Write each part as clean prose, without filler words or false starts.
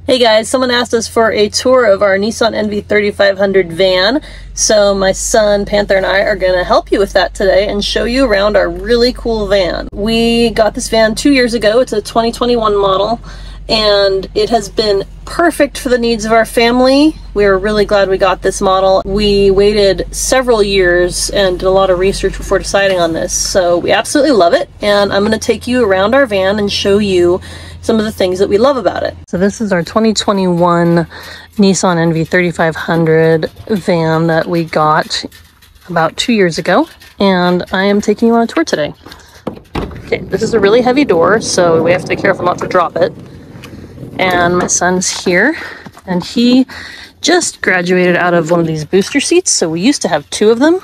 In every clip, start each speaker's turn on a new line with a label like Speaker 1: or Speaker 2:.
Speaker 1: Hey guys, someone asked us for a tour of our Nissan NV3500 van, so my son Panther and I are going to help you with that today and show you around our really cool van. We got this van 2 years ago. It's a 2021 model, and it has been perfect for the needs of our family. We're really glad we got this model. We waited several years and did a lot of research before deciding on this, so we absolutely love it, and I'm going to take you around our van and show you some of the things that we love about it. So this is our 2021 Nissan NV3500 van that we got about 2 years ago, and I am taking you on a tour today. Okay, this is a really heavy door, so we have to be careful not to drop it. And my son's here, and he just graduated out of one of these booster seats, so we used to have 2 of them.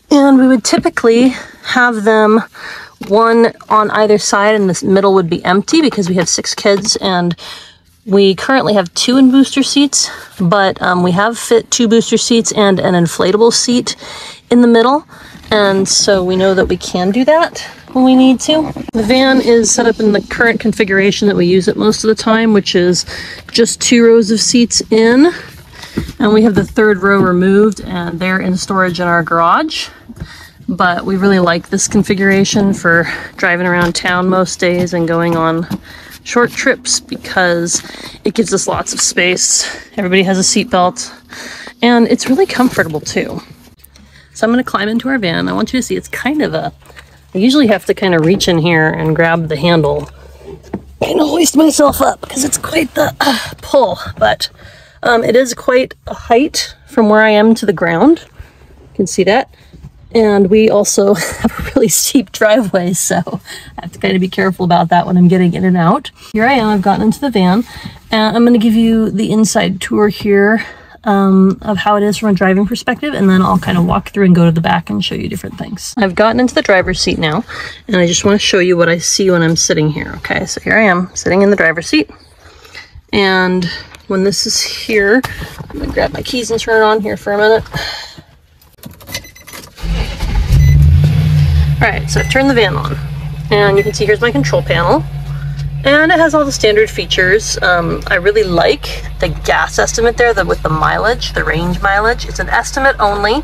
Speaker 1: And we would typically have them one on either side, and this middle would be empty because we have 6 kids, and we currently have 2 in booster seats, but we have fit 2 booster seats and an inflatable seat in the middle, and so we know that we can do that when we need to. The van is set up in the current configuration that we use it most of the time, which is just 2 rows of seats in, and we have the 3rd row removed, and they're in storage in our garage. But we really like this configuration for driving around town most days and going on short trips because it gives us lots of space. Everybody has a seatbelt, and it's really comfortable too. So I'm going to climb into our van. I want you to see it's kind of I usually have to kind of reach in here and grab the handle and hoist myself up because it's quite the pull, but it is quite a height from where I am to the ground. You can see that. And we also have a really steep driveway, so I have to kind of be careful about that when I'm getting in and out. Here I am, I've gotten into the van, and I'm going to give you the inside tour here of how it is from a driving perspective, and then I'll kind of walk through and go to the back and show you different things. I've gotten into the driver's seat now, and I just want to show you what I see when I'm sitting here. Okay, so here I am, sitting in the driver's seat, and when this is here, I'm going to grab my keys and turn it on here for a minute. Alright, so I've turned the van on, and you can see here's my control panel, and it has all the standard features. I really like the gas estimate there with the mileage, the range mileage. It's an estimate only,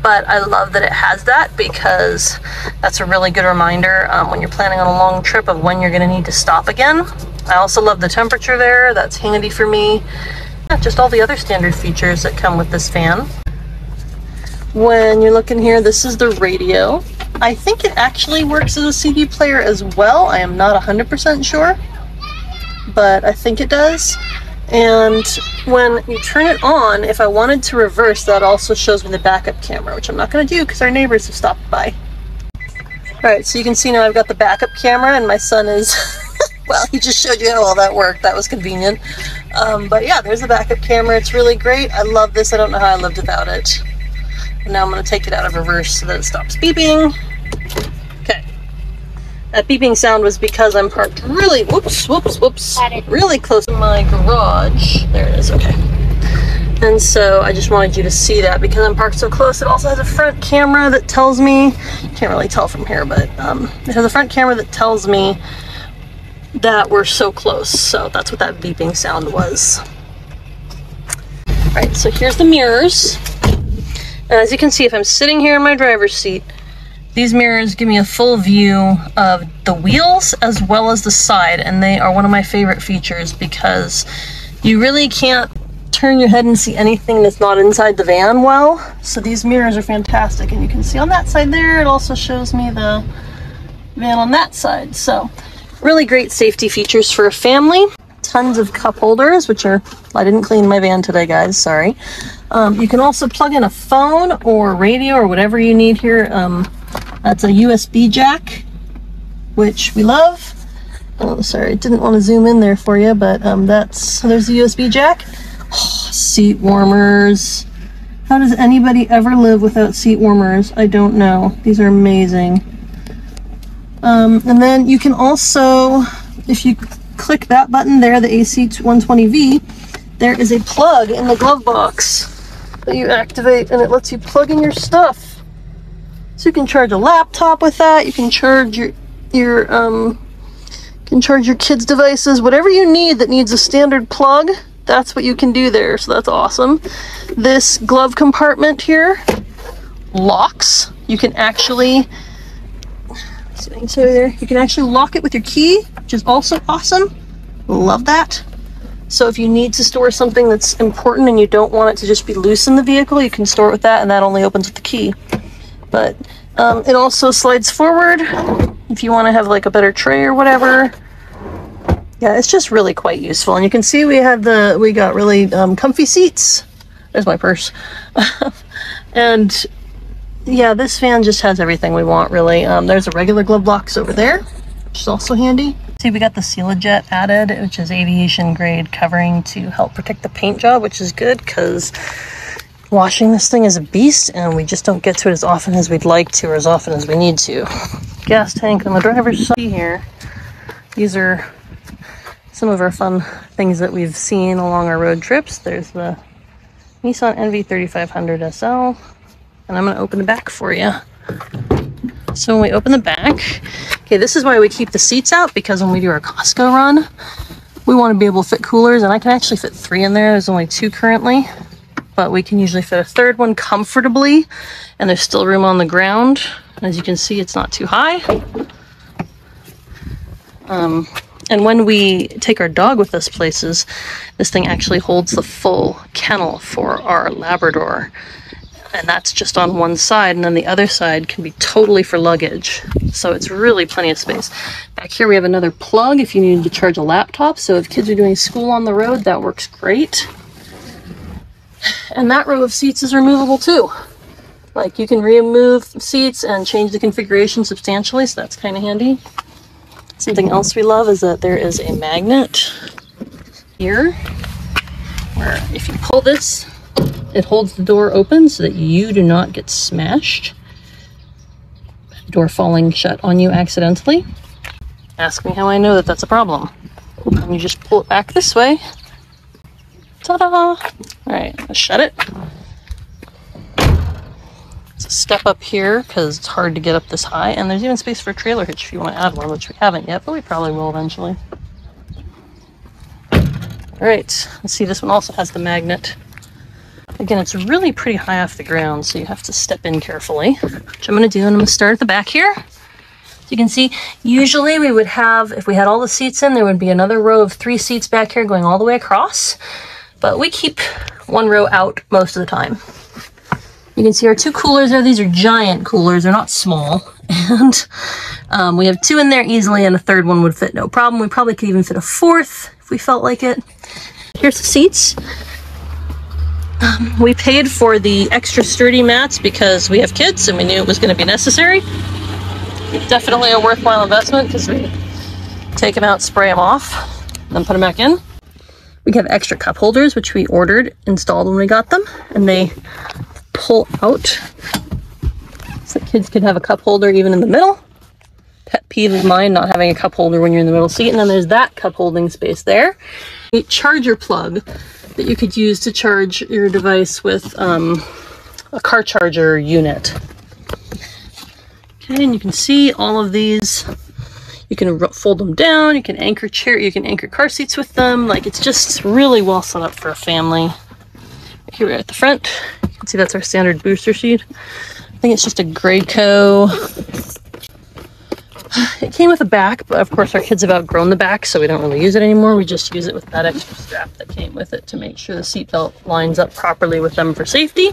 Speaker 1: but I love that it has that because that's a really good reminder when you're planning on a long trip of when you're going to need to stop again. I also love the temperature there. That's handy for me. Just all the other standard features that come with this van. When you're looking here, this is the radio. I think it actually works as a CD player as well. I am not 100% sure, but I think it does. And when you turn it on, if I wanted to reverse, that also shows me the backup camera, which I'm not going to do because our neighbors have stopped by. Alright, so you can see now I've got the backup camera, and my son is, well, he just showed you how all that worked. That was convenient. But yeah, there's the backup camera. It's really great. I love this. I don't know how I lived without it. And now I'm going to take it out of reverse so that it stops beeping. Okay. That beeping sound was because I'm parked really, really close to my garage. There it is, okay. And so I just wanted you to see that because I'm parked so close. It also has a front camera that tells me, can't really tell from here, but it has a front camera that tells me that we're so close. So that's what that beeping sound was. All right, so here's the mirrors. And as you can see, if I'm sitting here in my driver's seat, these mirrors give me a full view of the wheels as well as the side, and they are one of my favorite features because you really can't turn your head and see anything that's not inside the van well. So these mirrors are fantastic, and you can see on that side there, it also shows me the van on that side. So really great safety features for a family. Tons of cup holders, which are, I didn't clean my van today, guys, sorry. You can also plug in a phone or radio or whatever you need here. That's a USB jack, which we love. Oh, sorry, I didn't want to zoom in there for you, but there's the USB jack. Oh, seat warmers. How does anybody ever live without seat warmers? I don't know. These are amazing. And then you can also, if you click that button there, the AC120V, there is a plug in the glove box that you activate, and it lets you plug in your stuff. So you can charge a laptop with that. You can charge your You can charge your kids' devices, whatever you need that needs a standard plug, that's what you can do there, so that's awesome. This glove compartment here locks. You can actually, see if I can show you there. You can actually lock it with your key, which is also awesome. Love that. So if you need to store something that's important and you don't want it to just be loose in the vehicle, you can store it with that, and that only opens with the key. But it also slides forward if you want to have like a better tray or whatever. Yeah, it's just really quite useful. And you can see we got really comfy seats. There's my purse. And yeah, this van just has everything we want, really. There's a regular glove box over there, which is also handy. See, we got the Seal-A-Jet added, which is aviation grade covering to help protect the paint job, which is good because washing this thing is a beast and we just don't get to it as often as we'd like to or as often as we need to. Gas tank on the driver's side here. These are some of our fun things that we've seen along our road trips. There's the Nissan NV3500 SL, and I'm going to open the back for you. So when we open the back, okay, this is why we keep the seats out, because when we do our Costco run, we want to be able to fit coolers, and I can actually fit 3 in there. There's only 2 currently, but we can usually fit a 3rd one comfortably, and there's still room on the ground. As you can see, it's not too high. And when we take our dog with us places, this thing actually holds the full kennel for our Labrador. And that's just on one side, and then the other side can be totally for luggage. So it's really plenty of space. Back here we have another plug if you need to charge a laptop. So if kids are doing school on the road, that works great. And that row of seats is removable too. Like, you can remove seats and change the configuration substantially, so that's kind of handy. Something else we love is that there is a magnet here where if you pull this, it holds the door open so that you do not get smashed. Door falling shut on you accidentally. Ask me how I know that that's a problem. And you just pull it back this way. Ta-da! All right, let's shut it. It's a step up here because it's hard to get up this high, and there's even space for a trailer hitch if you want to add one, which we haven't yet, but we probably will eventually. All right, let's see, this one also has the magnet. Again, it's really pretty high off the ground, so you have to step in carefully, which I'm going to do, and I'm going to start at the back here. So you can see, usually we would have, if we had all the seats in, there would be another row of 3 seats back here going all the way across, but we keep 1 row out most of the time. You can see our 2 coolers there. These are giant coolers. They're not small. And we have 2 in there easily, and a 3rd one would fit no problem. We probably could even fit a 4th if we felt like it. Here's the seats. We paid for the extra sturdy mats because we have kids and we knew it was going to be necessary. Definitely a worthwhile investment because we take them out, spray them off, then put them back in. We have extra cup holders, which we ordered, installed when we got them, and they pull out so kids could have a cup holder even in the middle. Pet peeve of mine, not having a cup holder when you're in the middle seat. And then there's that cup holding space there. A charger plug that you could use to charge your device with a car charger unit. Okay, and you can see all of these. You can fold them down, you can anchor car seats with them. Like, it's just really well set up for a family. Here we are at the front. You can see that's our standard booster seat. I think it's just a Graco. It came with a back, but of course our kids have outgrown the back, so we don't really use it anymore. We just use it with that extra strap that came with it to make sure the seatbelt lines up properly with them for safety.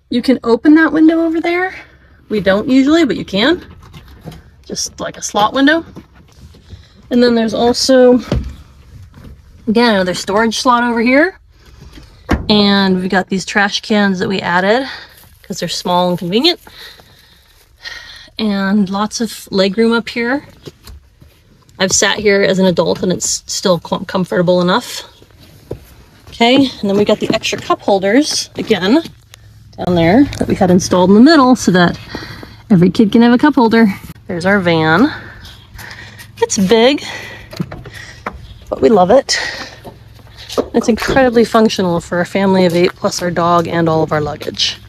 Speaker 1: You can open that window over there. We don't usually, but you can. Just like a slot window. And then there's also, again, another storage slot over here. And we've got these trash cans that we added because they're small and convenient. And lots of legroom up here. I've sat here as an adult and it's still comfortable enough. Okay, and then we got the extra cup holders, again, down there that we had installed in the middle so that every kid can have a cup holder. There's our van. It's big, but we love it. It's incredibly functional for a family of 8 plus our dog and all of our luggage.